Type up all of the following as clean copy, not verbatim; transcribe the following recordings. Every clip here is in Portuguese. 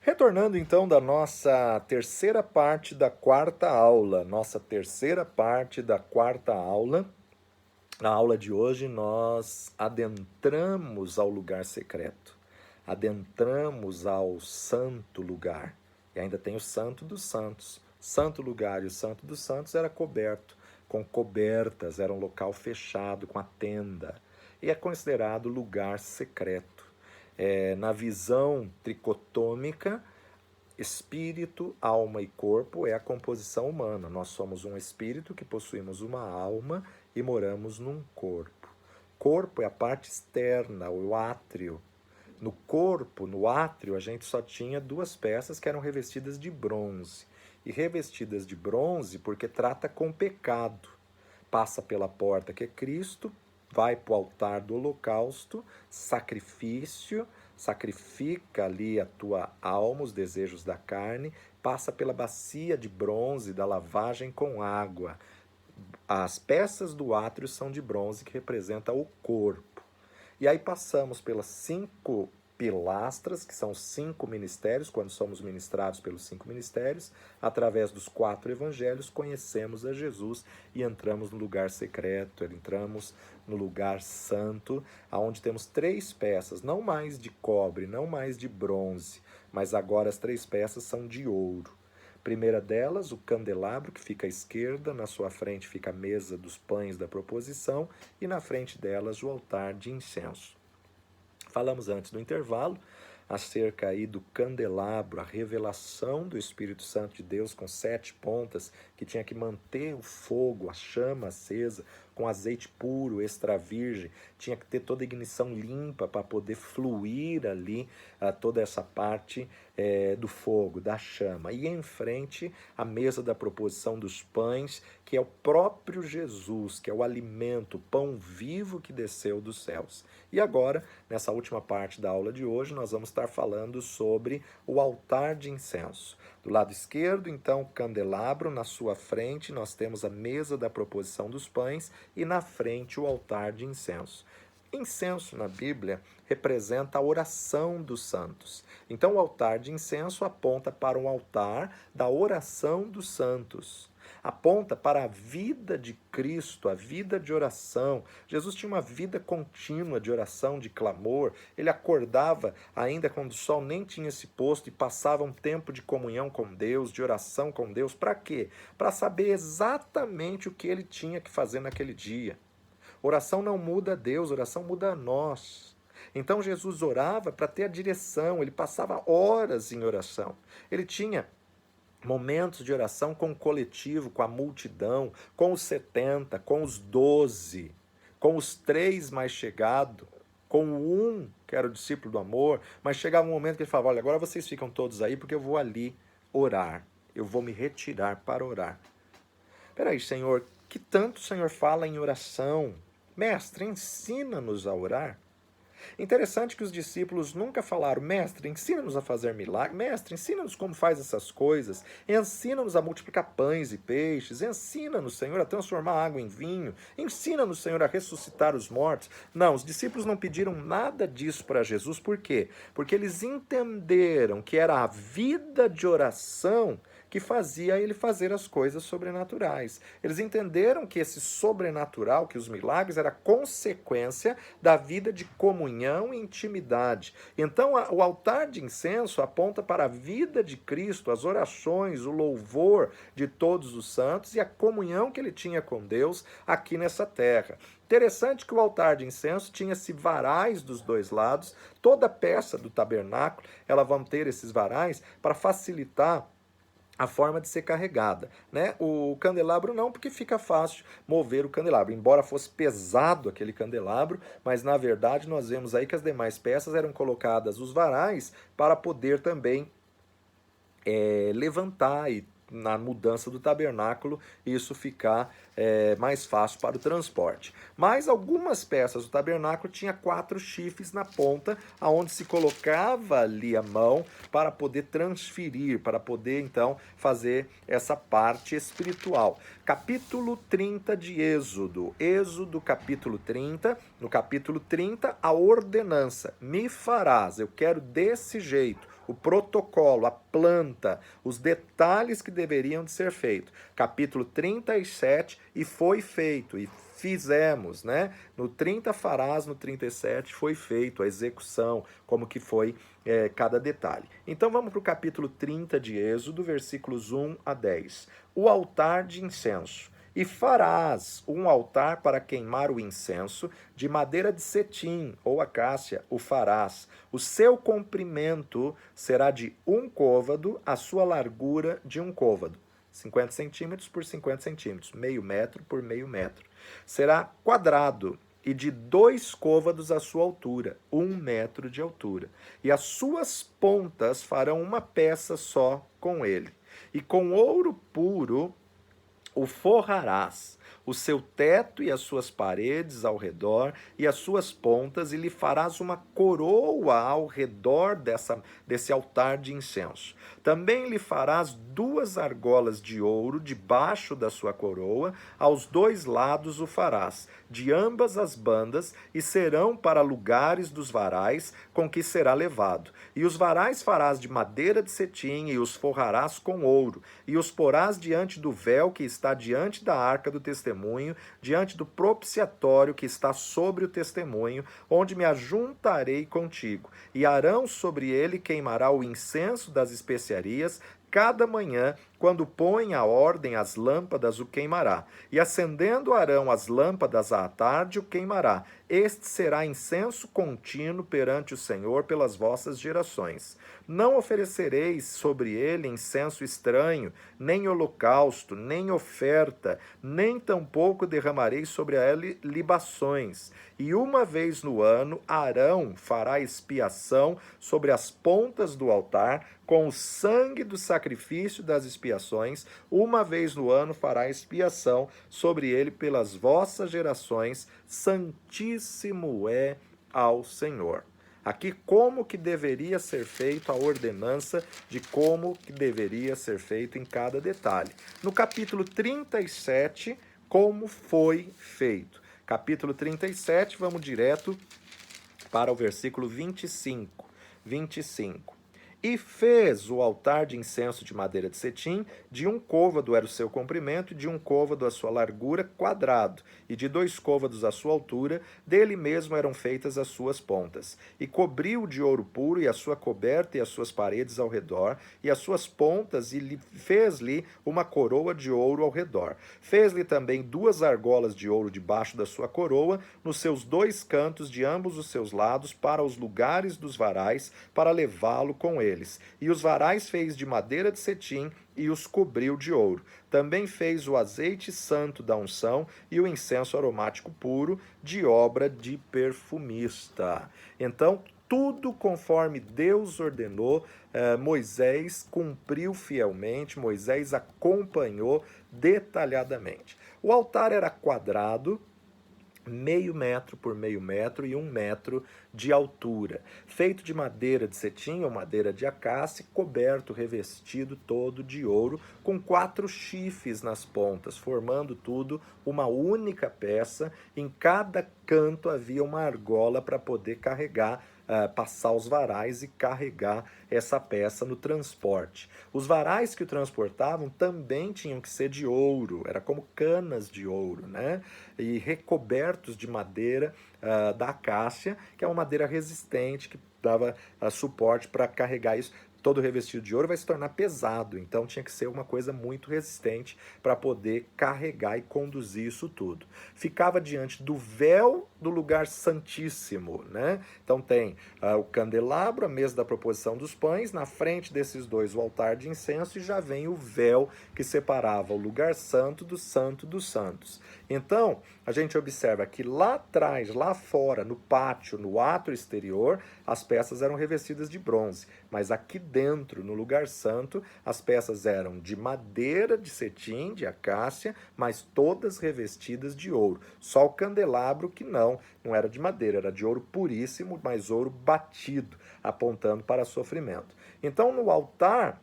Retornando então da nossa terceira parte da quarta aula, na aula de hoje nós adentramos ao lugar secreto, adentramos ao santo lugar, e ainda tem o santo dos santos. Santo lugar e o santo dos santos era coberto com cobertas, era um local fechado com a tenda, e é considerado lugar secreto. Na visão tricotômica, espírito, alma e corpo é a composição humana. Nós somos um espírito que possuímos uma alma e moramos num corpo. Corpo é a parte externa, o átrio. No corpo, no átrio, a gente só tinha duas peças que eram revestidas de bronze. E revestidas de bronze porque trata com pecado. Passa pela porta que é Cristo, vai para o altar do holocausto, sacrifício, sacrifica ali a tua alma, os desejos da carne, passa pela bacia de bronze da lavagem com água. As peças do átrio são de bronze, que representa o corpo. E aí passamos pelas 5 pilastras, que são 5 ministérios, quando somos ministrados pelos 5 ministérios, através dos 4 evangelhos, conhecemos a Jesus e entramos no lugar secreto, entramos no lugar santo, onde temos 3 peças, não mais de cobre, não mais de bronze, mas agora as 3 peças são de ouro. Primeira delas, o candelabro, que fica à esquerda, na sua frente fica a mesa dos pães da proposição e na frente delas o altar de incenso. Falamos antes do intervalo acerca aí do candelabro, a revelação do Espírito Santo de Deus com 7 pontas, que tinha que manter o fogo, a chama acesa, com azeite puro, extra virgem, tinha que ter toda a ignição limpa para poder fluir ali toda essa parte do fogo, da chama. E em frente a mesa da proposição dos pães, que é o próprio Jesus, que é o alimento, o pão vivo que desceu dos céus. E agora, nessa última parte da aula de hoje, nós vamos estar falando sobre o altar de incenso. Do lado esquerdo, então, o candelabro, na sua frente nós temos a mesa da proposição dos pães e na frente o altar de incenso. Incenso na Bíblia representa a oração dos santos. Então o altar de incenso aponta para um altar da oração dos santos. Aponta para a vida de Cristo, a vida de oração. Jesus tinha uma vida contínua de oração, de clamor. Ele acordava ainda quando o sol nem tinha se posto e passava um tempo de comunhão com Deus, de oração com Deus. Para quê? Para saber exatamente o que ele tinha que fazer naquele dia. Oração não muda a Deus, oração muda a nós. Então Jesus orava para ter a direção, ele passava horas em oração. Ele tinha momentos de oração com o coletivo, com a multidão, com os 70, com os 12, com os 3 mais chegados, com o 1, que era o discípulo do amor, mas chegava um momento que ele falava, olha, agora vocês ficam todos aí porque eu vou ali orar, eu vou me retirar para orar. Peraí, Senhor, que tanto o Senhor fala em oração? Mestre, ensina-nos a orar. Interessante que os discípulos nunca falaram, mestre, ensina-nos a fazer milagres, mestre, ensina-nos como faz essas coisas, ensina-nos a multiplicar pães e peixes, ensina-nos, Senhor, a transformar água em vinho, ensina-nos, Senhor, a ressuscitar os mortos. Não, os discípulos não pediram nada disso para Jesus, por quê? Porque eles entenderam que era a vida de oração que fazia ele fazer as coisas sobrenaturais. Eles entenderam que esse sobrenatural, que os milagres, era consequência da vida de comunhão e intimidade. Então, o altar de incenso aponta para a vida de Cristo, as orações, o louvor de todos os santos e a comunhão que ele tinha com Deus aqui nessa terra. Interessante que o altar de incenso tinha-se varais dos 2 lados, toda peça do tabernáculo, ela vão ter esses varais para facilitar a forma de ser carregada, né? O candelabro não, porque fica fácil mover o candelabro, embora fosse pesado aquele candelabro, mas na verdade nós vemos aí que as demais peças eram colocadas os varais para poder também levantar e na mudança do tabernáculo isso ficar mais fácil para o transporte. Mas algumas peças do tabernáculo tinha 4 chifres na ponta, aonde se colocava ali a mão para poder transferir, para poder então fazer essa parte espiritual. Capítulo 30 de Êxodo. Êxodo capítulo 30. No capítulo 30, a ordenança. Me farás, eu quero desse jeito. o protocolo, a planta, os detalhes que deveriam de ser feitos. Capítulo 37, e foi feito, e fizemos, né? No 30 farás, no 37 foi feito a execução, como que foi cada detalhe. Então vamos para o capítulo 30 de Êxodo, versículos 1 a 10. O altar de incenso. E farás um altar para queimar o incenso de madeira de cetim ou acácia, o farás. O seu comprimento será de 1 côvado, a sua largura de 1 côvado. 50 centímetros por 50 centímetros, meio metro por meio metro. Será quadrado e de 2 côvados a sua altura, 1 metro de altura. E as suas pontas farão uma peça só com ele. E com ouro puro o forrarás, o seu teto e as suas paredes ao redor e as suas pontas, e lhe farás uma coroa ao redor desse altar de incenso. Também lhe farás 2 argolas de ouro debaixo da sua coroa, aos 2 lados o farás, de ambas as bandas, e serão para lugares dos varais com que será levado. E os varais farás de madeira de cetim, e os forrarás com ouro, e os porás diante do véu que está diante da arca do testemunho, diante do propiciatório que está sobre o testemunho, onde me ajuntarei contigo. E Arão sobre ele queimará o incenso das especiarias, cada manhã, quando põe à ordem as lâmpadas, o queimará. E acendendo Arão as lâmpadas à tarde, o queimará. Este será incenso contínuo perante o Senhor pelas vossas gerações. Não oferecereis sobre ele incenso estranho, nem holocausto, nem oferta, nem tampouco derramareis sobre ele libações. E uma vez no ano, Arão fará expiação sobre as pontas do altar, com o sangue do sacrifício das expiações, uma vez no ano fará expiação sobre ele pelas vossas gerações, santíssimo é ao Senhor. Aqui como que deveria ser feito a ordenança de como que deveria ser feito em cada detalhe. No capítulo 37, como foi feito. Capítulo 37, vamos direto para o versículo 25. 25. E fez o altar de incenso de madeira de cetim, de 1 côvado era o seu comprimento, de 1 côvado a sua largura, quadrado, e de 2 côvados a sua altura, dele mesmo eram feitas as suas pontas. E cobriu de ouro puro, e a sua coberta e as suas paredes ao redor, e as suas pontas, e fez-lhe uma coroa de ouro ao redor. Fez-lhe também 2 argolas de ouro debaixo da sua coroa, nos seus 2 cantos de ambos os seus lados, para os lugares dos varais, para levá-lo com ele. E os varais fez de madeira de cetim e os cobriu de ouro. Também fez o azeite santo da unção e o incenso aromático puro, de obra de perfumista. Então, tudo conforme Deus ordenou, Moisés cumpriu fielmente, Moisés acompanhou detalhadamente. O altar era quadrado, meio metro por meio metro e 1 metro de altura, feito de madeira de cetim ou madeira de acácia, coberto, revestido todo de ouro, com 4 chifres nas pontas, formando tudo uma única peça. Em cada canto havia uma argola para poder carregar, passar os varais e carregar essa peça no transporte. Os varais que o transportavam também tinham que ser de ouro, era como canas de ouro, né? E recobertos de madeira da acácia, que é uma madeira resistente, que dava suporte para carregar isso. Todo revestido de ouro vai se tornar pesado, então tinha que ser uma coisa muito resistente para poder carregar e conduzir isso tudo. Ficava diante do véu do lugar santíssimo, né? Então tem o candelabro, a mesa da proposição dos pães, na frente desses dois o altar de incenso, e já vem o véu que separava o lugar santo dos santos. Então, a gente observa que lá atrás, lá fora, no pátio, no átrio exterior, as peças eram revestidas de bronze, mas aqui dentro, no lugar santo, as peças eram de madeira, de cetim, de acácia, mas todas revestidas de ouro. Só o candelabro que não era de madeira, era de ouro puríssimo, mas ouro batido, apontando para sofrimento. Então, no altar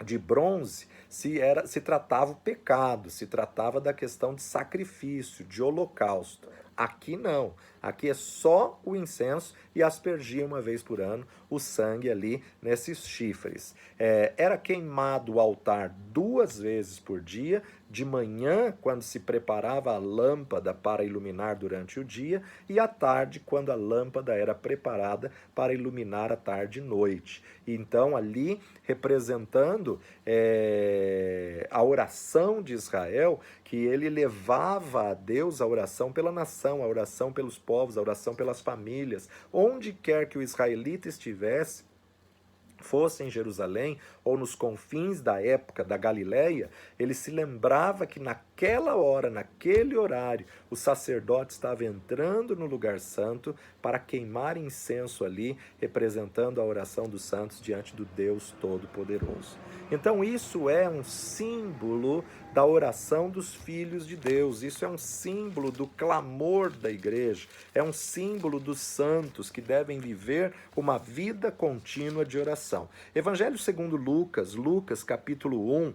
de bronze se tratava o pecado, se tratava da questão de sacrifício, de holocausto. Aqui não. Aqui é só o incenso e aspergia uma vez por ano o sangue ali nesses chifres. Era queimado o altar 2 vezes por dia, de manhã, quando se preparava a lâmpada para iluminar durante o dia, e à tarde, quando a lâmpada era preparada para iluminar a tarde e noite. Então, ali, representando a oração de Israel, que ele levava a Deus a oração pela nação, a oração pelos povos, a oração pelas famílias. Onde quer que o israelita estivesse, fosse em Jerusalém ou nos confins da época da Galileia, ele se lembrava que naquela hora, naquele horário, o sacerdote estava entrando no lugar santo para queimar incenso ali, representando a oração dos santos diante do Deus Todo-Poderoso. Então isso é um símbolo da oração dos filhos de Deus, isso é um símbolo do clamor da igreja, é um símbolo dos santos que devem viver uma vida contínua de oração. Evangelho segundo Lucas, Lucas capítulo 1,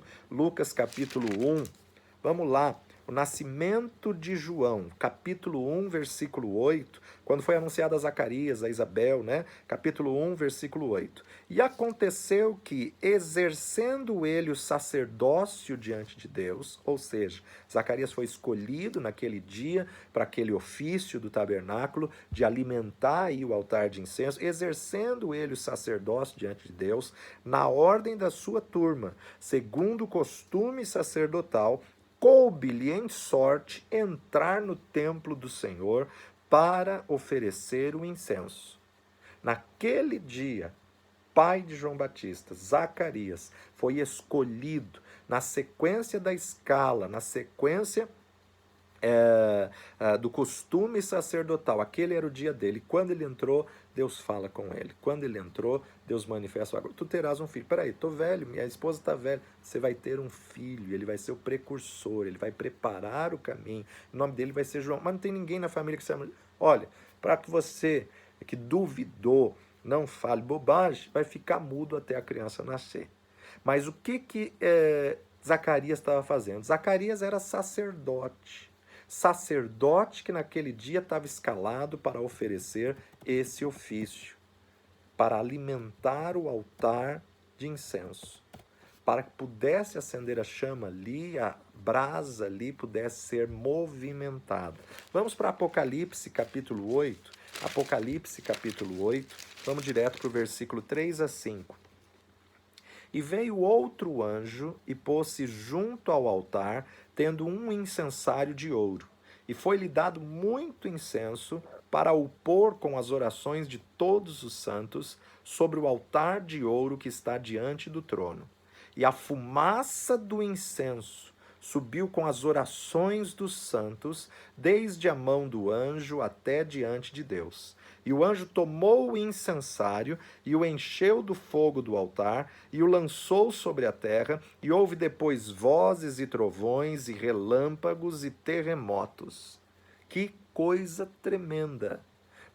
vamos lá. O nascimento de João, capítulo 1, versículo 8, quando foi anunciado a Zacarias, a Isabel, né? Capítulo 1, versículo 8. E aconteceu que, exercendo ele o sacerdócio diante de Deus, ou seja, Zacarias foi escolhido naquele dia para aquele ofício do tabernáculo, de alimentar aí o altar de incenso, exercendo ele o sacerdócio diante de Deus, na ordem da sua turma, segundo o costume sacerdotal, coube-lhe em sorte entrar no templo do Senhor para oferecer o incenso. Naquele dia, pai de João Batista, Zacarias, foi escolhido na sequência da escala, na sequência do costume sacerdotal. Aquele era o dia dele. Quando ele entrou, Deus fala com ele. Quando ele entrou, Deus manifesta: agora tu terás um filho. Peraí, tô velho, minha esposa está velha. Você vai ter um filho, ele vai ser o precursor, ele vai preparar o caminho. O nome dele vai ser João. Mas não tem ninguém na família que se chama. Olha, para que você que duvidou não fale bobagem, vai ficar mudo até a criança nascer. Mas o que Zacarias estava fazendo? Zacarias era sacerdote. Sacerdote que naquele dia estava escalado para oferecer esse ofício, para alimentar o altar de incenso, para que pudesse acender a chama ali, a brasa ali pudesse ser movimentada. Vamos para Apocalipse capítulo 8. Apocalipse capítulo 8, vamos direto para o versículo 3 a 5. E veio outro anjo e pôs-se junto ao altar, tendo um incensário de ouro. E foi-lhe dado muito incenso para o pôr com as orações de todos os santos sobre o altar de ouro que está diante do trono. E a fumaça do incenso subiu com as orações dos santos, desde a mão do anjo até diante de Deus. E o anjo tomou o incensário e o encheu do fogo do altar e o lançou sobre a terra, e houve depois vozes e trovões e relâmpagos e terremotos. Que coisa tremenda!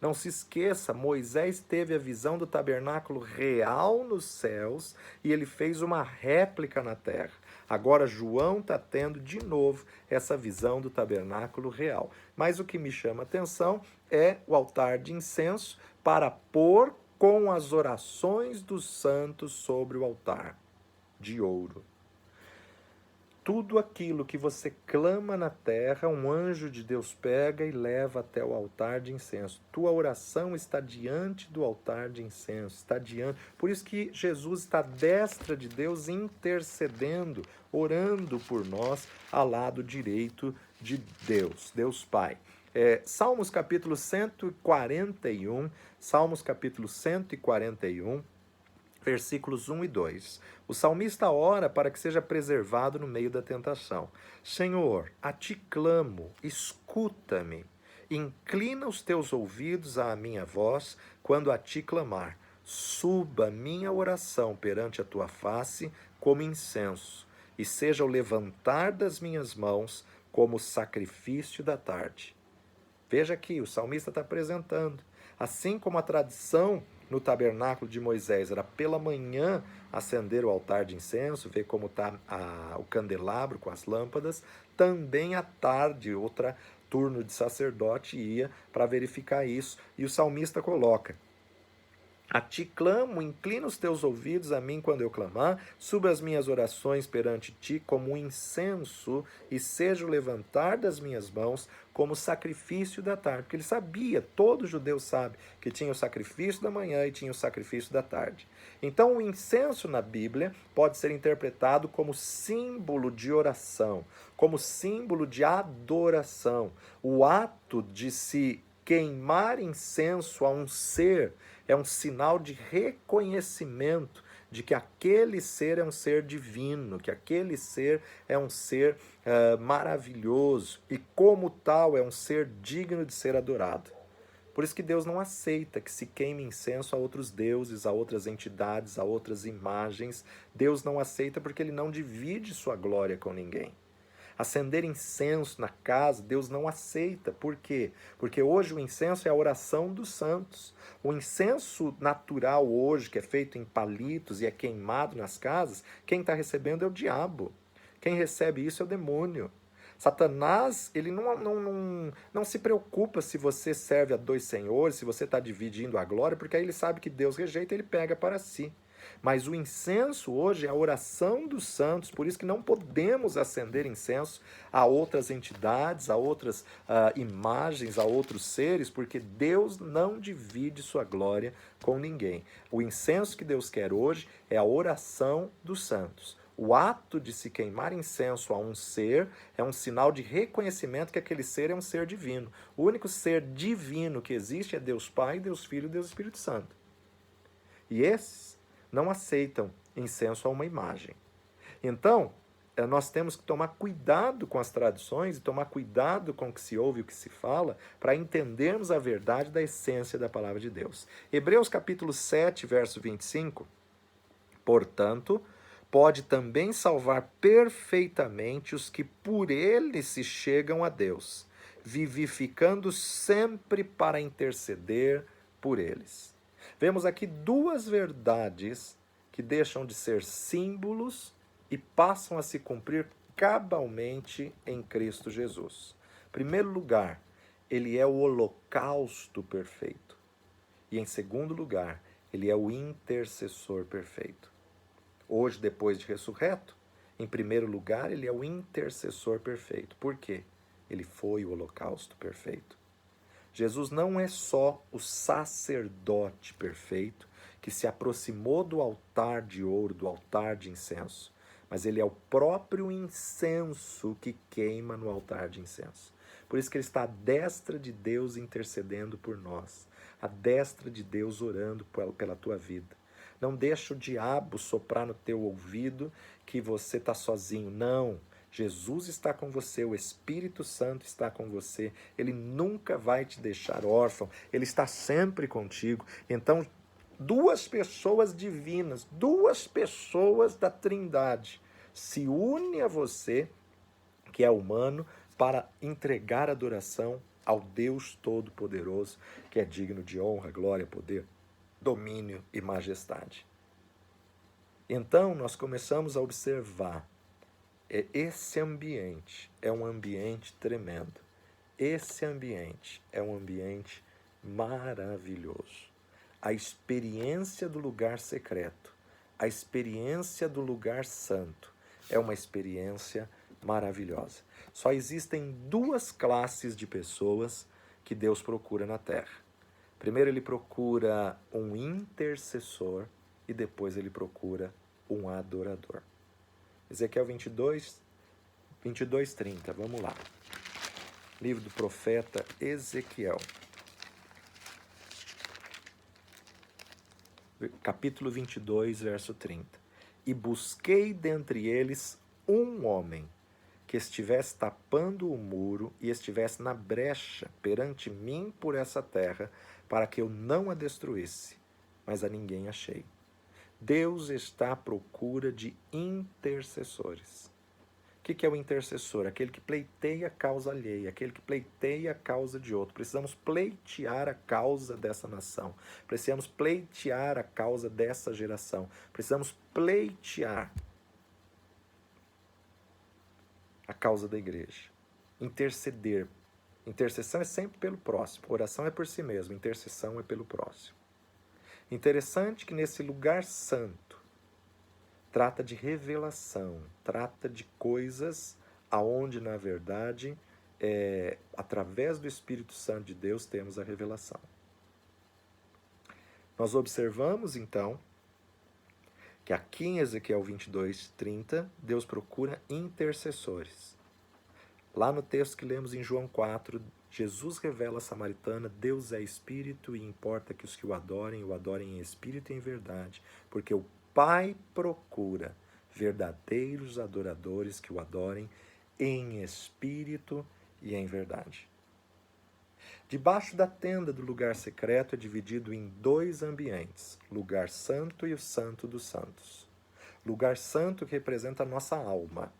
Não se esqueça, Moisés teve a visão do tabernáculo real nos céus e ele fez uma réplica na terra. Agora João está tendo de novo essa visão do tabernáculo real. Mas o que me chama a atenção é o altar de incenso para pôr com as orações dos santos sobre o altar de ouro. Tudo aquilo que você clama na terra, um anjo de Deus pega e leva até o altar de incenso. Tua oração está diante do altar de incenso, está diante. Por isso que Jesus está à destra de Deus, intercedendo, orando por nós, ao lado direito de Deus, Deus Pai. Salmos capítulo 141, Salmos capítulo 141, versículos 1 e 2. O salmista ora para que seja preservado no meio da tentação. Senhor, a ti clamo, escuta-me. Inclina os teus ouvidos à minha voz quando a ti clamar. Suba minha oração perante a tua face como incenso, e seja o levantar das minhas mãos como o sacrifício da tarde. Veja aqui, o salmista está apresentando. Assim como a tradição no tabernáculo de Moisés era pela manhã acender o altar de incenso, ver como está o candelabro com as lâmpadas, também à tarde, outra turno de sacerdote ia para verificar isso. E o salmista coloca: a ti clamo, inclina os teus ouvidos a mim quando eu clamar, suba as minhas orações perante ti como um incenso, e seja o levantar das minhas mãos como sacrifício da tarde. Porque ele sabia, todo judeu sabe, que tinha o sacrifício da manhã e tinha o sacrifício da tarde. Então o incenso na Bíblia pode ser interpretado como símbolo de oração, como símbolo de adoração. O ato de se queimar incenso a um ser é um sinal de reconhecimento de que aquele ser é um ser divino, que aquele ser é um ser maravilhoso e, como tal, é um ser digno de ser adorado. Por isso que Deus não aceita que se queime incenso a outros deuses, a outras entidades, a outras imagens. Deus não aceita porque ele não divide sua glória com ninguém. Acender incenso na casa, Deus não aceita. Por quê? Porque hoje o incenso é a oração dos santos. O incenso natural hoje, que é feito em palitos e é queimado nas casas, quem está recebendo é o diabo. Quem recebe isso é o demônio. Satanás, ele não se preocupa se você serve a dois senhores, se você está dividindo a glória, porque aí ele sabe que Deus rejeita e ele pega para si. Mas o incenso hoje é a oração dos santos, por isso que não podemos acender incenso a outras entidades, a outras imagens, a outros seres, porque Deus não divide sua glória com ninguém. O incenso que Deus quer hoje é a oração dos santos. O ato de se queimar incenso a um ser é um sinal de reconhecimento que aquele ser é um ser divino. O único ser divino que existe é Deus Pai, Deus Filho e Deus Espírito Santo. E esses não aceitam incenso a uma imagem. Então, nós temos que tomar cuidado com as tradições e tomar cuidado com o que se ouve e o que se fala para entendermos a verdade da essência da palavra de Deus. Hebreus capítulo 7, verso 25. Portanto, pode também salvar perfeitamente os que por ele se chegam a Deus, vivificando sempre para interceder por eles. Vemos aqui duas verdades que deixam de ser símbolos e passam a se cumprir cabalmente em Cristo Jesus. Em primeiro lugar, ele é o holocausto perfeito. E em segundo lugar, ele é o intercessor perfeito. Hoje, depois de ressurreto, em primeiro lugar, ele é o intercessor perfeito. Por quê? Ele foi o holocausto perfeito. Jesus não é só o sacerdote perfeito que se aproximou do altar de ouro, do altar de incenso, mas ele é o próprio incenso que queima no altar de incenso. Por isso que ele está à destra de Deus intercedendo por nós, à destra de Deus orando pela tua vida. Não deixa o diabo soprar no teu ouvido que você está sozinho. Não. Jesus está com você, o Espírito Santo está com você. Ele nunca vai te deixar órfão. Ele está sempre contigo. Então, duas pessoas divinas, duas pessoas da Trindade se unem a você, que é humano, para entregar adoração ao Deus Todo-Poderoso, que é digno de honra, glória, poder, domínio e majestade. Então, nós começamos a observar, esse ambiente é um ambiente tremendo. Esse ambiente é um ambiente maravilhoso. A experiência do lugar secreto, a experiência do lugar santo, é uma experiência maravilhosa. Só existem duas classes de pessoas que Deus procura na terra. Primeiro ele procura um intercessor e depois ele procura um adorador. Ezequiel 22, 30, vamos lá. Livro do profeta Ezequiel. Capítulo 22, verso 30. E busquei dentre eles um homem que estivesse tapando o muro e estivesse na brecha perante mim por essa terra, para que eu não a destruísse, mas a ninguém achei. Deus está à procura de intercessores. O que é o intercessor? Aquele que pleiteia a causa alheia, aquele que pleiteia a causa de outro. Precisamos pleitear a causa dessa nação. Precisamos pleitear a causa dessa geração. Precisamos pleitear a causa da igreja. Interceder Intercessão é sempre pelo próximo. Oração é por si mesmo. Intercessão é pelo próximo. Interessante que nesse lugar santo trata de revelação, trata de coisas aonde, na verdade, através do Espírito Santo de Deus temos a revelação. Nós observamos, então, que aqui em Ezequiel 22:30, Deus procura intercessores. Lá no texto que lemos em João 4, Jesus revela a samaritana: Deus é espírito e importa que os que o adorem em espírito e em verdade, porque o Pai procura verdadeiros adoradores que o adorem em espírito e em verdade. Debaixo da tenda do lugar secreto é dividido em 2 ambientes, lugar santo e o santo dos santos. Lugar santo que representa a nossa alma.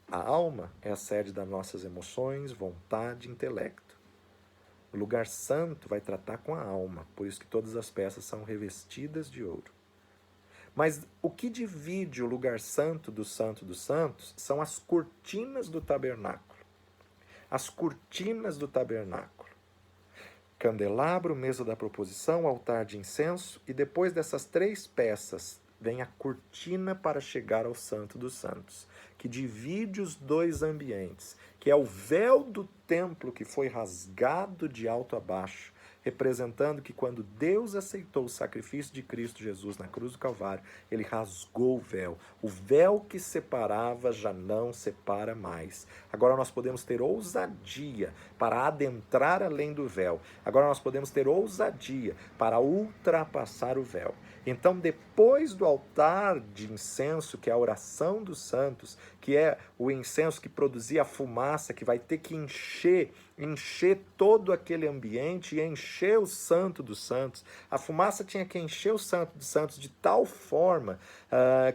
A alma é a sede das nossas emoções, vontade e intelecto. O lugar santo vai tratar com a alma, por isso que todas as peças são revestidas de ouro. Mas o que divide o lugar santo dos santos são as cortinas do tabernáculo. As cortinas do tabernáculo. Candelabro, mesa da proposição, altar de incenso, e depois dessas 3 peças vem a cortina para chegar ao Santo dos Santos, que divide os 2 ambientes, que é o véu do templo que foi rasgado de alto a baixo, representando que quando Deus aceitou o sacrifício de Cristo Jesus na cruz do Calvário, ele rasgou o véu. O véu que separava já não separa mais. Agora nós podemos ter ousadia para adentrar além do véu. Agora nós podemos ter ousadia para ultrapassar o véu. Então, depois do altar de incenso, que é a oração dos santos, que é o incenso que produzia a fumaça, que vai ter que encher todo aquele ambiente e encher o santo dos santos. A fumaça tinha que encher o santo dos santos de tal forma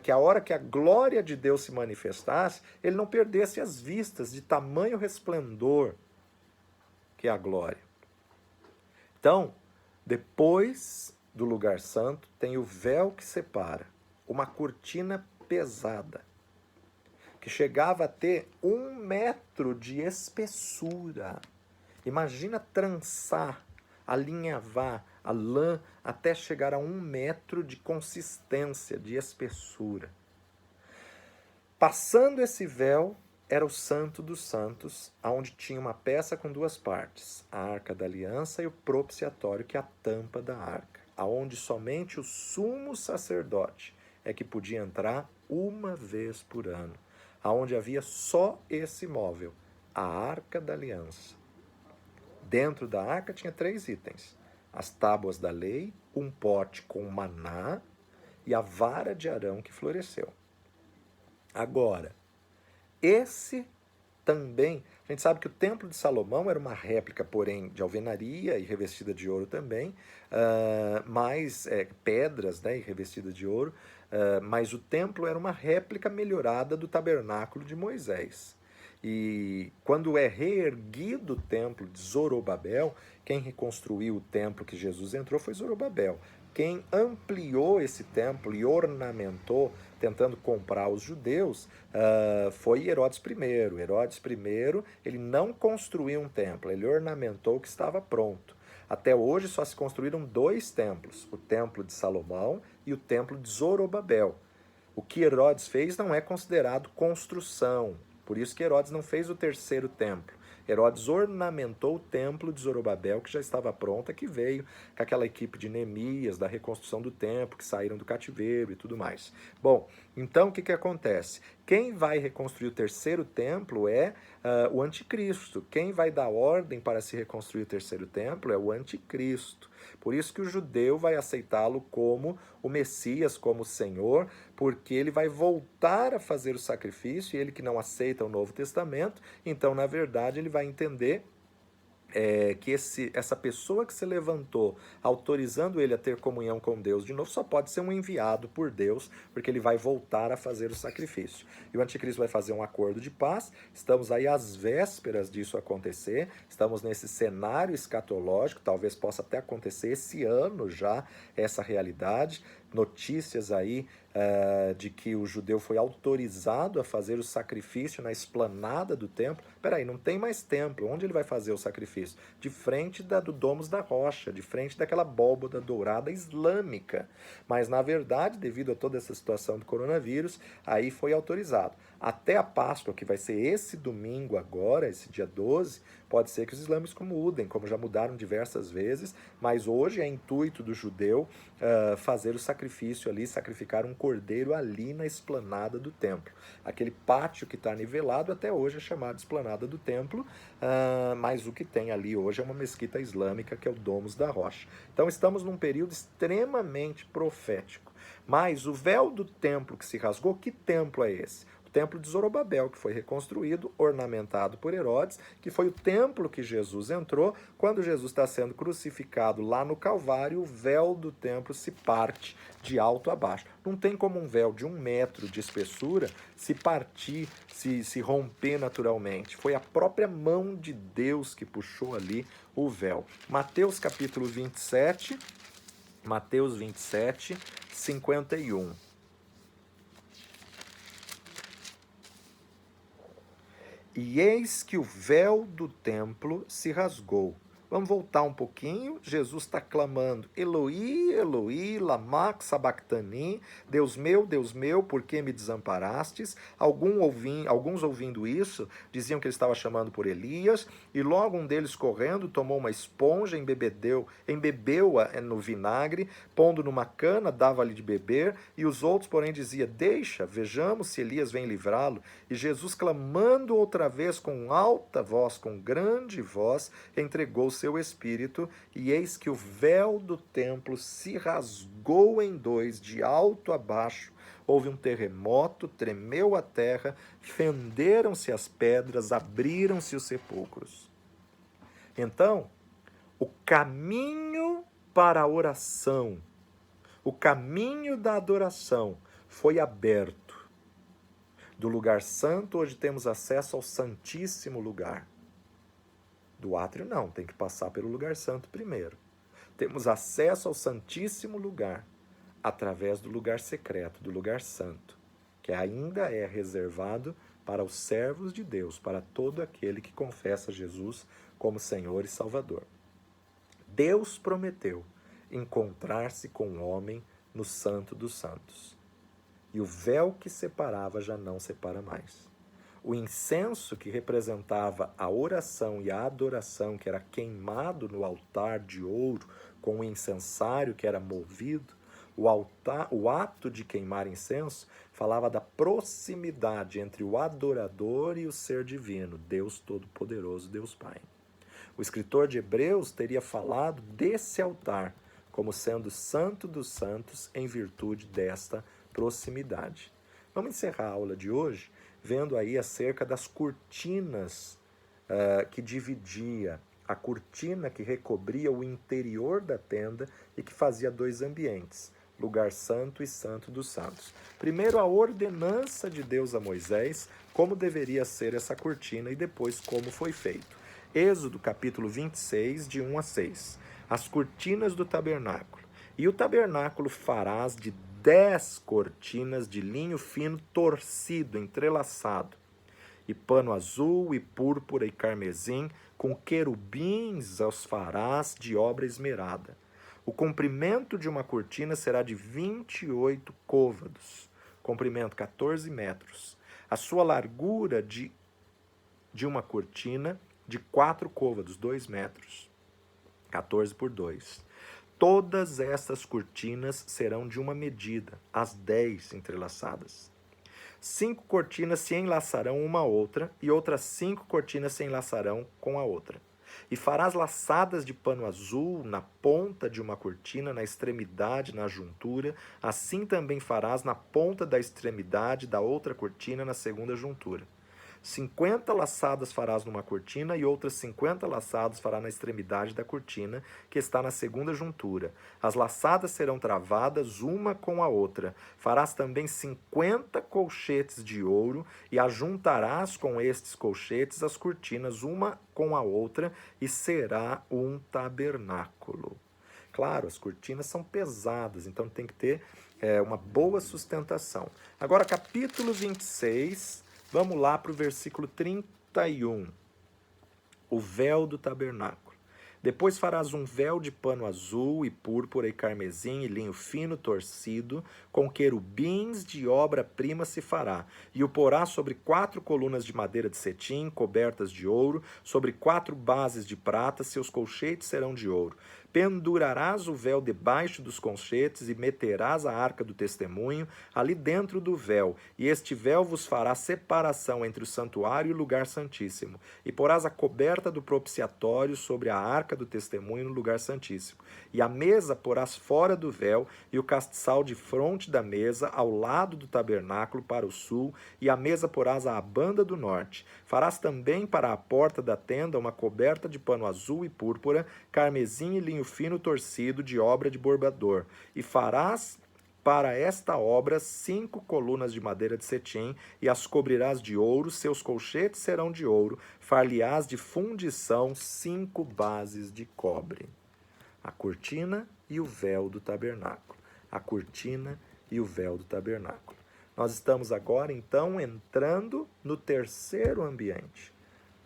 que a hora que a glória de Deus se manifestasse, ele não perdesse as vistas de tamanho resplendor que é a glória. Então, depois do lugar santo, tem o véu que separa, uma cortina pesada, que chegava a ter 1 metro de espessura. Imagina trançar, alinhavar a lã até chegar a 1 metro de consistência, de espessura. Passando esse véu, era o Santo dos Santos, onde tinha uma peça com 2 partes, a Arca da Aliança e o propiciatório, que é a tampa da arca, aonde somente o sumo sacerdote é que podia entrar 1 vez por ano, aonde havia só esse móvel, a Arca da Aliança. Dentro da arca tinha 3 itens, as tábuas da lei, um pote com maná e a vara de Arão que floresceu. Agora, esse também, a gente sabe que o Templo de Salomão era uma réplica, porém, de alvenaria e revestida de ouro também, mais pedras, né, e revestida de ouro, mas o templo era uma réplica melhorada do tabernáculo de Moisés. E quando é reerguido o templo de Zorobabel, quem reconstruiu o templo que Jesus entrou foi Zorobabel. Quem ampliou esse templo e ornamentou, tentando comprar os judeus, foi Herodes I. Herodes I, ele não construiu um templo, ele ornamentou o que estava pronto. Até hoje só se construíram 2 templos, o templo de Salomão e o templo de Zorobabel. O que Herodes fez não é considerado construção, por isso que Herodes não fez o 3º templo. Herodes ornamentou o templo de Zorobabel, que já estava pronta, que veio com aquela equipe de Neemias, da reconstrução do templo, que saíram do cativeiro e tudo mais. Bom, então o que acontece? Quem vai reconstruir o 3º templo é o anticristo. Quem vai dar ordem para se reconstruir o 3º templo é o anticristo. Por isso que o judeu vai aceitá-lo como o Messias, como o Senhor, porque ele vai voltar a fazer o sacrifício, e ele que não aceita o Novo Testamento, então, na verdade, ele vai entender que essa pessoa que se levantou, autorizando ele a ter comunhão com Deus de novo, só pode ser um enviado por Deus, porque ele vai voltar a fazer o sacrifício. E o anticristo vai fazer um acordo de paz, estamos aí às vésperas disso acontecer, estamos nesse cenário escatológico, talvez possa até acontecer esse ano já, essa realidade, notícias aí de que o judeu foi autorizado a fazer o sacrifício na esplanada do templo. Peraí, não tem mais templo. Onde ele vai fazer o sacrifício? De frente do Domus da Rocha, de frente daquela abóbada dourada islâmica. Mas, na verdade, devido a toda essa situação do coronavírus, aí foi autorizado. Até a Páscoa, que vai ser esse domingo agora, esse dia 12, pode ser que os islâmicos mudem, como já mudaram diversas vezes, mas hoje é intuito do judeu fazer o sacrifício ali, sacrificar um cordeiro ali na esplanada do templo. Aquele pátio que está nivelado até hoje é chamado de esplanada do templo, mas o que tem ali hoje é uma mesquita islâmica, que é o Domus da Rocha. Então estamos num período extremamente profético. Mas o véu do templo que se rasgou, que templo é esse? Templo de Zorobabel, que foi reconstruído, ornamentado por Herodes, que foi o templo que Jesus entrou. Quando Jesus está sendo crucificado lá no Calvário, o véu do templo se parte de alto a baixo. Não tem como um véu de 1 metro de espessura se partir, se romper naturalmente. Foi a própria mão de Deus que puxou ali o véu. Mateus capítulo 27, Mateus 27, 51. E eis que o véu do templo se rasgou. Vamos voltar um pouquinho. Jesus está clamando: Eloi, Eloi, lama sabachthani, Deus meu, por que me desamparastes? Alguns ouvindo isso, diziam que ele estava chamando por Elias, e logo um deles correndo, tomou uma esponja, embebeu-a no vinagre, pondo numa cana, dava-lhe de beber, e os outros, porém, diziam: deixa, vejamos se Elias vem livrá-lo. E Jesus, clamando outra vez com alta voz, com grande voz, entregou seu espírito, e eis que o véu do templo se rasgou em dois, de alto a baixo. Houve um terremoto, tremeu a terra, fenderam-se as pedras, abriram-se os sepulcros. Então, o caminho para a oração, o caminho da adoração foi aberto. Do lugar santo, hoje temos acesso ao Santíssimo Lugar. Do átrio não, tem que passar pelo lugar santo primeiro. Temos acesso ao Santíssimo Lugar através do lugar secreto, do lugar santo, que ainda é reservado para os servos de Deus, para todo aquele que confessa Jesus como Senhor e Salvador. Deus prometeu encontrar-se com o homem no Santo dos Santos. E o véu que separava já não separa mais. O incenso que representava a oração e a adoração, que era queimado no altar de ouro com o incensário que era movido, o ato de queimar incenso falava da proximidade entre o adorador e o ser divino, Deus Todo-Poderoso, Deus Pai. O escritor de Hebreus teria falado desse altar como sendo santo dos santos em virtude desta proximidade. Vamos encerrar a aula de hoje vendo aí acerca das cortinas que dividia, a cortina que recobria o interior da tenda e que fazia dois ambientes, lugar santo e santo dos santos. Primeiro, a ordenança de Deus a Moisés, como deveria ser essa cortina, e depois como foi feito. Êxodo capítulo 26, de 1 a 6. As cortinas do tabernáculo. E o tabernáculo farás de 10 cortinas de linho fino torcido, entrelaçado, e pano azul, e púrpura, e carmesim, com querubins os farás de obra esmerada. O comprimento de uma cortina será de 28 côvados, comprimento 14 metros. A sua largura de uma cortina de 4 côvados, 2 metros, 14 por 2. Todas estas cortinas serão de uma medida, as 10 entrelaçadas. 5 cortinas se enlaçarão uma à outra, e outras 5 cortinas se enlaçarão com a outra. E farás laçadas de pano azul na ponta de uma cortina, na extremidade, na juntura. Assim também farás na ponta da extremidade da outra cortina, na segunda juntura. 50 laçadas farás numa cortina, e outras 50 laçadas farás na extremidade da cortina, que está na segunda juntura. As laçadas serão travadas uma com a outra. Farás também 50 colchetes de ouro, e ajuntarás com estes colchetes as cortinas uma com a outra, e será um tabernáculo. Claro, as cortinas são pesadas, então tem que ter uma boa sustentação. Agora, capítulo 26, vamos lá para o versículo 31. O véu do tabernáculo. Depois farás um véu de pano azul e púrpura e carmesim e linho fino torcido, com querubins de obra-prima se fará, e o porás sobre 4 colunas de madeira de cetim, cobertas de ouro, sobre 4 bases de prata, seus colchetes serão de ouro. Pendurarás o véu debaixo dos colchetes e meterás a arca do testemunho ali dentro do véu, e este véu vos fará separação entre o santuário e o lugar santíssimo. E porás a coberta do propiciatório sobre a arca do testemunho no lugar santíssimo. E a mesa porás fora do véu, e o castiçal de fronte da mesa, ao lado do tabernáculo para o sul, e a mesa porás à banda do norte. Farás também para a porta da tenda uma coberta de pano azul e púrpura, carmesim e linho fino torcido de obra de bordador. E farás para esta obra 5 colunas de madeira de cetim, e as cobrirás de ouro, seus colchetes serão de ouro, far-lhe-ás de fundição 5 bases de cobre. A cortina e o véu do tabernáculo. A cortina e o véu do tabernáculo. Nós estamos agora, então, entrando no terceiro ambiente.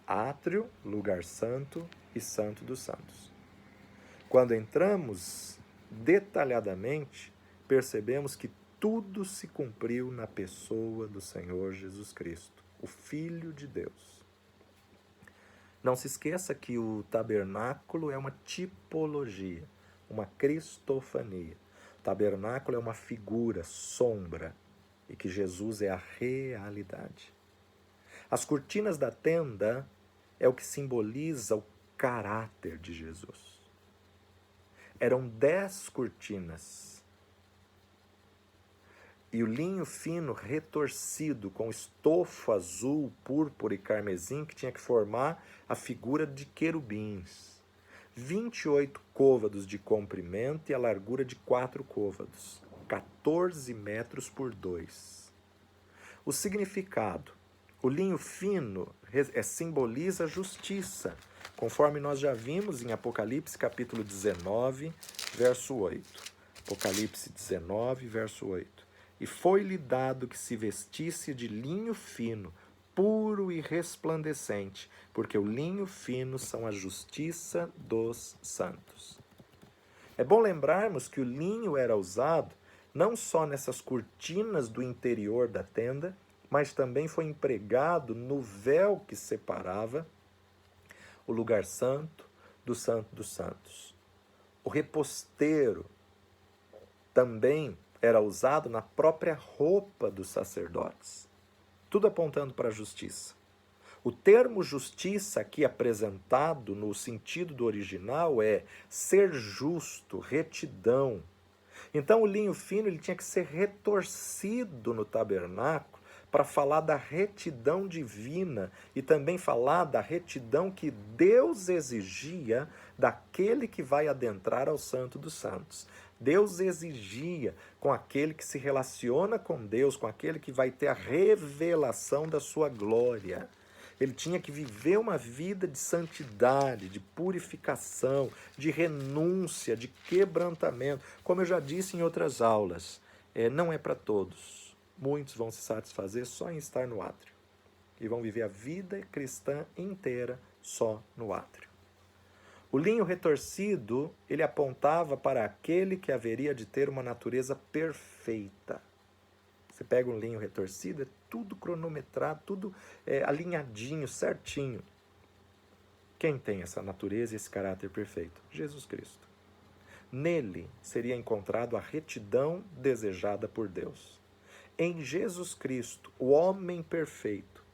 Átrio, lugar santo e santo dos santos. Quando entramos detalhadamente, percebemos que tudo se cumpriu na pessoa do Senhor Jesus Cristo, o Filho de Deus. Não se esqueça que o tabernáculo é uma tipologia, uma cristofania. O tabernáculo é uma figura, sombra, e que Jesus é a realidade. As cortinas da tenda é o que simboliza o caráter de Jesus. Eram 10 cortinas. E o linho fino retorcido com estofo azul, púrpura e carmesim que tinha que formar a figura de querubins. 28 côvados de comprimento e a largura de 4 côvados. 14 metros por 2. O significado. O linho fino simboliza a justiça, conforme nós já vimos em Apocalipse capítulo 19, verso 8. Apocalipse 19, verso 8. E foi-lhe dado que se vestisse de linho fino, puro e resplandecente, porque o linho fino são a justiça dos santos. É bom lembrarmos que o linho era usado não só nessas cortinas do interior da tenda, mas também foi empregado no véu que separava o lugar santo do santo dos santos. O reposteiro também era usado na própria roupa dos sacerdotes. Tudo apontando para a justiça. O termo justiça aqui apresentado no sentido do original é ser justo, retidão. Então o linho fino ele tinha que ser retorcido no tabernáculo para falar da retidão divina e também falar da retidão que Deus exigia daquele que vai adentrar ao Santo dos Santos. Deus exigia com aquele que se relaciona com Deus, com aquele que vai ter a revelação da sua glória. Ele tinha que viver uma vida de santidade, de purificação, de renúncia, de quebrantamento. Como eu já disse em outras aulas, não é para todos. Muitos vão se satisfazer só em estar no átrio. E vão viver a vida cristã inteira só no átrio. O linho retorcido, ele apontava para aquele que haveria de ter uma natureza perfeita. Você pega um linho retorcido, é tudo cronometrado, tudo alinhadinho, certinho. Quem tem essa natureza e esse caráter perfeito? Jesus Cristo. Nele seria encontrado a retidão desejada por Deus. Em Jesus Cristo, o homem perfeito,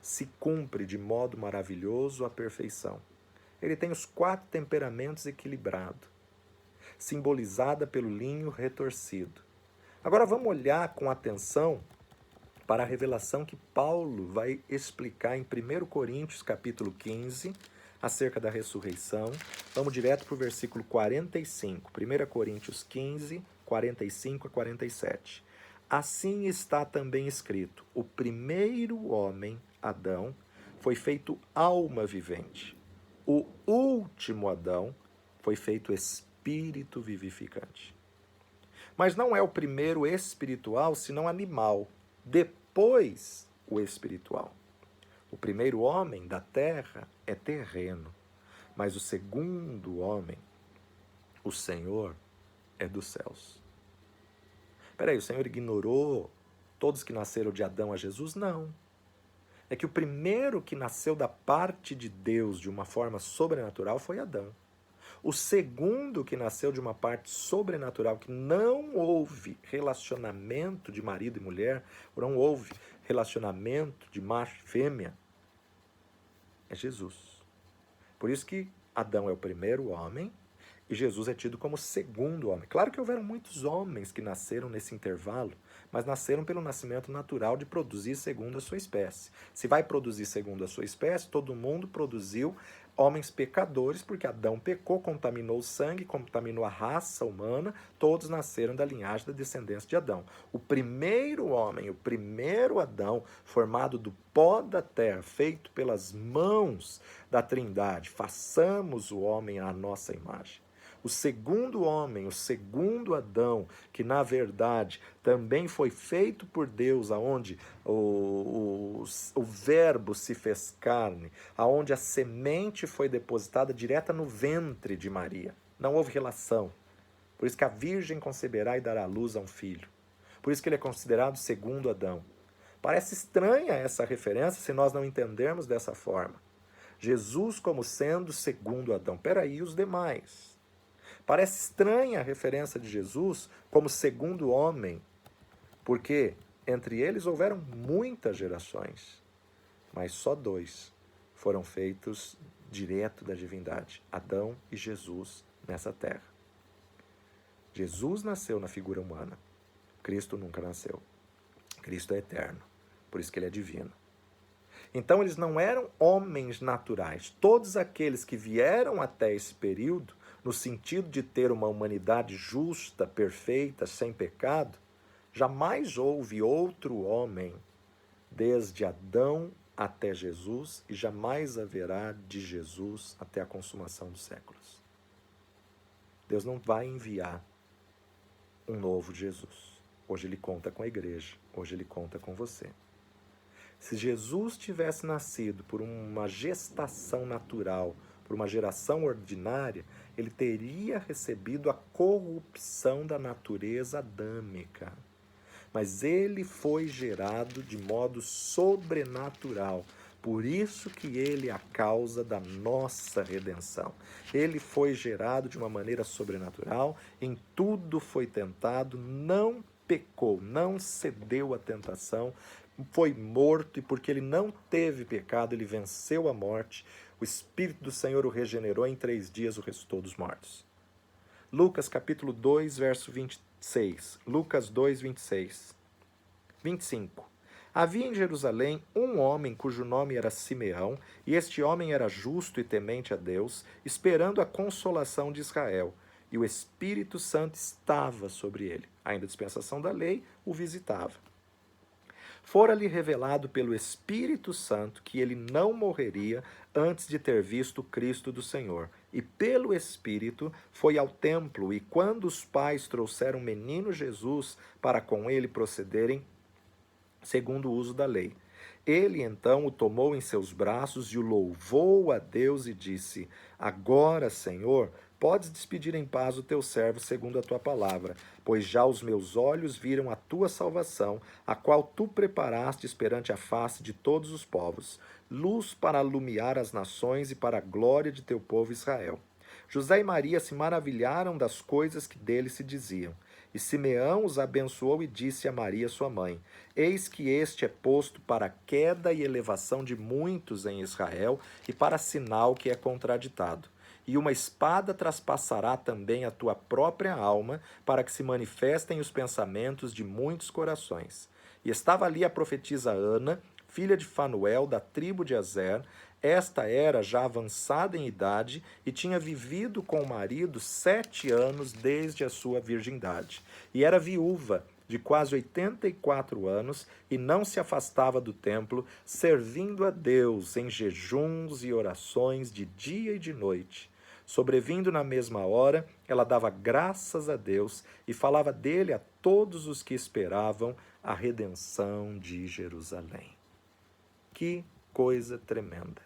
se cumpre de modo maravilhoso a perfeição. Ele tem os 4 temperamentos equilibrados, simbolizada pelo linho retorcido. Agora vamos olhar com atenção para a revelação que Paulo vai explicar em 1 Coríntios capítulo 15, acerca da ressurreição. Vamos direto para o versículo 45. 1 Coríntios 15, 45 a 47. Assim está também escrito: o primeiro homem, Adão, foi feito alma vivente. O último Adão foi feito espírito espírito vivificante. Mas não é o primeiro espiritual, senão animal. Depois, o espiritual. O primeiro homem da terra é terreno, mas o segundo homem, o Senhor, é dos céus. Espera aí, o Senhor ignorou todos que nasceram de Adão a Jesus? Não. É que o primeiro que nasceu da parte de Deus de uma forma sobrenatural foi Adão. O segundo que nasceu de uma parte sobrenatural, que não houve relacionamento de marido e mulher, não houve relacionamento de macho e fêmea, é Jesus. Por isso que Adão é o primeiro homem e Jesus é tido como segundo homem. Claro que houveram muitos homens que nasceram nesse intervalo, mas nasceram pelo nascimento natural de produzir segundo a sua espécie. Se vai produzir segundo a sua espécie, todo mundo produziu homens pecadores, porque Adão pecou, contaminou o sangue, contaminou a raça humana, todos nasceram da linhagem da descendência de Adão. O primeiro homem, o primeiro Adão, formado do pó da terra, feito pelas mãos da Trindade, façamos o homem à nossa imagem. O segundo homem, o segundo Adão, que na verdade também foi feito por Deus, aonde o verbo se fez carne, aonde a semente foi depositada direta no ventre de Maria. Não houve relação. Por isso que a virgem conceberá e dará luz a um filho. Por isso que ele é considerado segundo Adão. Parece estranha essa referência se nós não entendermos dessa forma. Jesus como sendo segundo Adão. Peraí, os demais? Parece estranha a referência de Jesus como segundo homem, porque entre eles houveram muitas gerações, mas só dois foram feitos direto da divindade, Adão e Jesus nessa terra. Jesus nasceu na figura humana, Cristo nunca nasceu. Cristo é eterno, por isso que ele é divino. Então eles não eram homens naturais. Todos aqueles que vieram até esse período, no sentido de ter uma humanidade justa, perfeita, sem pecado, jamais houve outro homem desde Adão até Jesus e jamais haverá de Jesus até a consumação dos séculos. Deus não vai enviar um novo Jesus. Hoje ele conta com a igreja, hoje ele conta com você. Se Jesus tivesse nascido por uma gestação natural, por uma geração ordinária, ele teria recebido a corrupção da natureza adâmica. Mas ele foi gerado de modo sobrenatural. Por isso que ele é a causa da nossa redenção. Ele foi gerado de uma maneira sobrenatural, em tudo foi tentado, não pecou, não cedeu à tentação, foi morto, e porque ele não teve pecado, ele venceu a morte. O Espírito do Senhor o regenerou, em 3 dias o ressuscitou dos mortos. Lucas capítulo 2, verso 26. Lucas 2, 26. 25. Havia em Jerusalém um homem cujo nome era Simeão, e este homem era justo e temente a Deus, esperando a consolação de Israel. E o Espírito Santo estava sobre ele. Ainda a dispensação da lei o visitava. Fora-lhe revelado pelo Espírito Santo que ele não morreria antes de ter visto Cristo do Senhor. E pelo Espírito foi ao templo, e quando os pais trouxeram o menino Jesus para com ele procederem segundo o uso da lei, ele então o tomou em seus braços e o louvou a Deus e disse: Agora, Senhor, podes despedir em paz o teu servo segundo a tua palavra, pois já os meus olhos viram a tua salvação, a qual tu preparastes perante a face de todos os povos, luz para alumiar as nações e para a glória de teu povo Israel. José e Maria se maravilharam das coisas que dele se diziam. E Simeão os abençoou e disse a Maria, sua mãe: Eis que este é posto para a queda e elevação de muitos em Israel e para sinal que é contraditado. E uma espada traspassará também a tua própria alma, para que se manifestem os pensamentos de muitos corações. E estava ali a profetisa Ana, filha de Fanuel, da tribo de Aser. Esta era já avançada em idade e tinha vivido com o marido 7 anos desde a sua virgindade. E era viúva de quase 84 anos e não se afastava do templo, servindo a Deus em jejuns e orações de dia e de noite. Sobrevindo na mesma hora, ela dava graças a Deus e falava dele a todos os que esperavam a redenção de Jerusalém. Que coisa tremenda!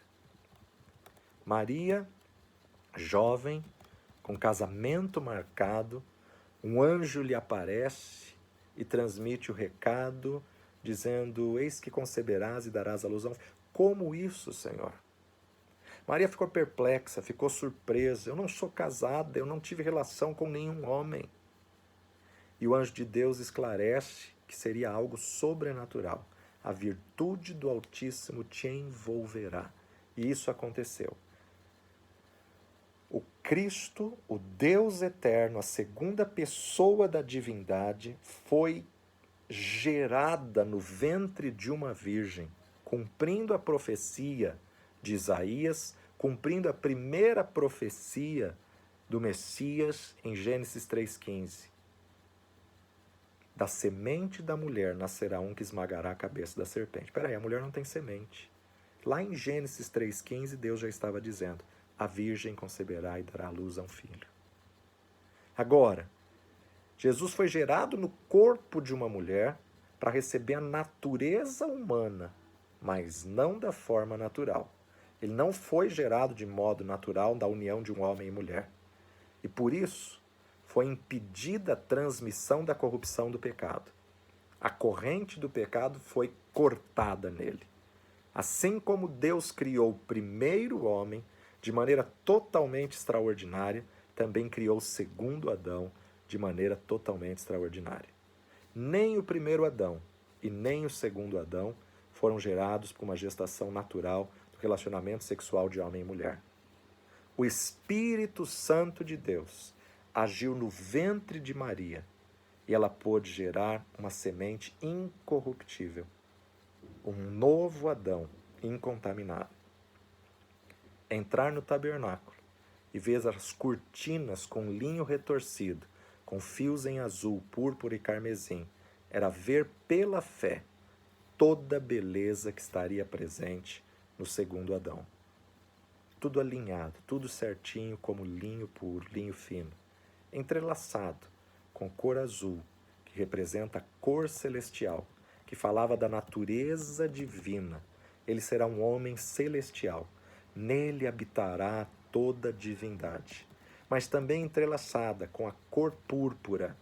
Maria, jovem, com casamento marcado, um anjo lhe aparece e transmite o recado, dizendo: eis que conceberás e darás à luz a um filho. Como isso, Senhor? Maria ficou perplexa, ficou surpresa. Eu não sou casada, eu não tive relação com nenhum homem. E o anjo de Deus esclarece que seria algo sobrenatural. A virtude do Altíssimo te envolverá. E isso aconteceu. O Cristo, o Deus eterno, a segunda pessoa da divindade, foi gerada no ventre de uma virgem, cumprindo a profecia de Isaías, cumprindo a primeira profecia do Messias em Gênesis 3,15. Da semente da mulher nascerá um que esmagará a cabeça da serpente. Espera aí, a mulher não tem semente. Lá em Gênesis 3,15, Deus já estava dizendo: a virgem conceberá e dará à luz a um filho. Agora, Jesus foi gerado no corpo de uma mulher para receber a natureza humana, mas não da forma natural. Ele não foi gerado de modo natural da união de um homem e mulher. E por isso foi impedida a transmissão da corrupção do pecado. A corrente do pecado foi cortada nele. Assim como Deus criou o primeiro homem de maneira totalmente extraordinária, também criou o segundo Adão de maneira totalmente extraordinária. Nem o primeiro Adão e nem o segundo Adão foram gerados por uma gestação natural do relacionamento sexual de homem e mulher. O Espírito Santo de Deus agiu no ventre de Maria e ela pôde gerar uma semente incorruptível, um novo Adão incontaminado. Entrar no tabernáculo e ver as cortinas com linho retorcido, com fios em azul, púrpura e carmesim, era ver pela fé toda a beleza que estaria presente no segundo Adão. Tudo alinhado, tudo certinho como linho puro, linho fino, entrelaçado com cor azul, que representa a cor celestial, que falava da natureza divina. Ele será um homem celestial. Nele habitará toda a divindade. Mas também entrelaçada com a cor púrpura,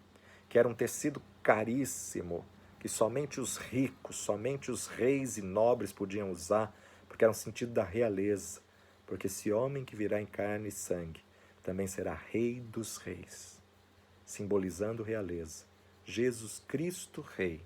que era um tecido caríssimo, que somente os ricos, somente os reis e nobres podiam usar, porque era um sentido da realeza. Porque esse homem que virá em carne e sangue também será rei dos reis, simbolizando realeza. Jesus Cristo Rei.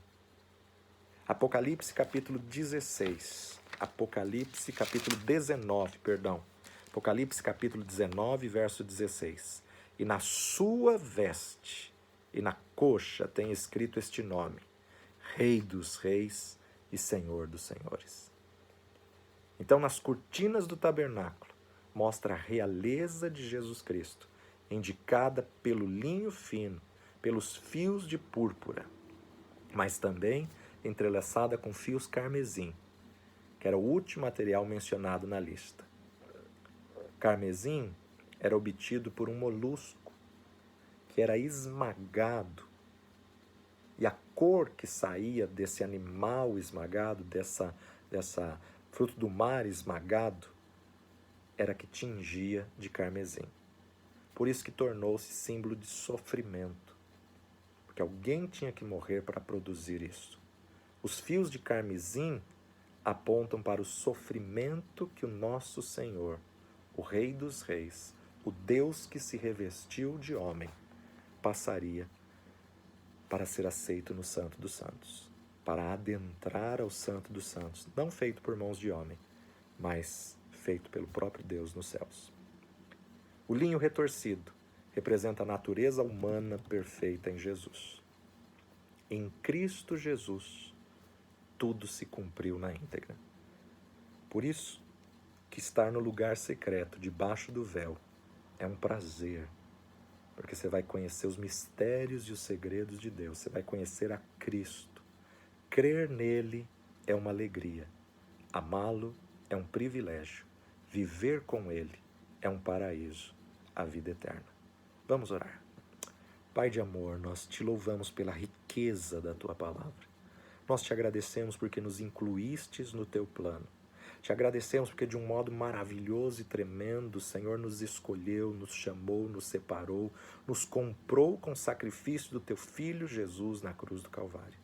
Apocalipse capítulo 16. Apocalipse capítulo 19, perdão. Apocalipse capítulo 19, verso 16. E na sua veste e na coxa tem escrito este nome: Rei dos Reis e Senhor dos Senhores. Então, nas cortinas do tabernáculo, mostra a realeza de Jesus Cristo, indicada pelo linho fino, pelos fios de púrpura, mas também entrelaçada com fios carmesim, que era o último material mencionado na lista. Carmesim era obtido por um molusco, que era esmagado, e a cor que saía desse animal esmagado, dessa fruto do mar esmagado, era que tingia de carmesim. Por isso que tornou-se símbolo de sofrimento, porque alguém tinha que morrer para produzir isso. Os fios de carmesim apontam para o sofrimento que o nosso Senhor, o Rei dos Reis, o Deus que se revestiu de homem, passaria para ser aceito no Santo dos Santos, para adentrar ao Santo dos Santos, não feito por mãos de homem, mas feito pelo próprio Deus nos céus. O linho retorcido representa a natureza humana perfeita em Jesus. Em Cristo Jesus, tudo se cumpriu na íntegra. Por isso que estar no lugar secreto, debaixo do véu, é um prazer, porque você vai conhecer os mistérios e os segredos de Deus, você vai conhecer a Cristo. Crer nele é uma alegria, amá-lo é um privilégio, viver com ele é um paraíso. a vida eterna. Vamos orar. Pai de amor, nós te louvamos pela riqueza da tua palavra. Nós te agradecemos porque nos incluístes no teu plano. Te agradecemos porque de um modo maravilhoso e tremendo o Senhor nos escolheu, nos chamou, nos separou, nos comprou com o sacrifício do teu Filho Jesus na cruz do Calvário.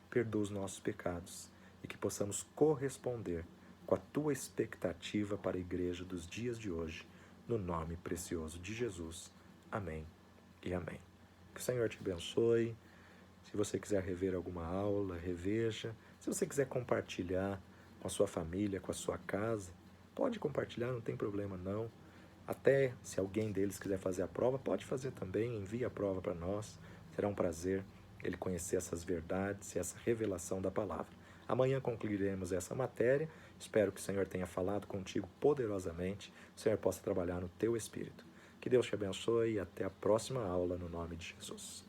Perdoa os nossos pecados e que possamos corresponder com a tua expectativa para a igreja dos dias de hoje, no nome precioso de Jesus. Amém e amém. Que o Senhor te abençoe. Se você quiser rever alguma aula, reveja. Se você quiser compartilhar com a sua família, com a sua casa, pode compartilhar, não tem problema não. Até se alguém deles quiser fazer a prova, pode fazer também, envie a prova para nós. Será um prazer ele conhecer essas verdades e essa revelação da palavra. Amanhã concluiremos essa matéria. Espero que o Senhor tenha falado contigo poderosamente. O Senhor possa trabalhar no teu espírito. Que Deus te abençoe e até a próxima aula no nome de Jesus.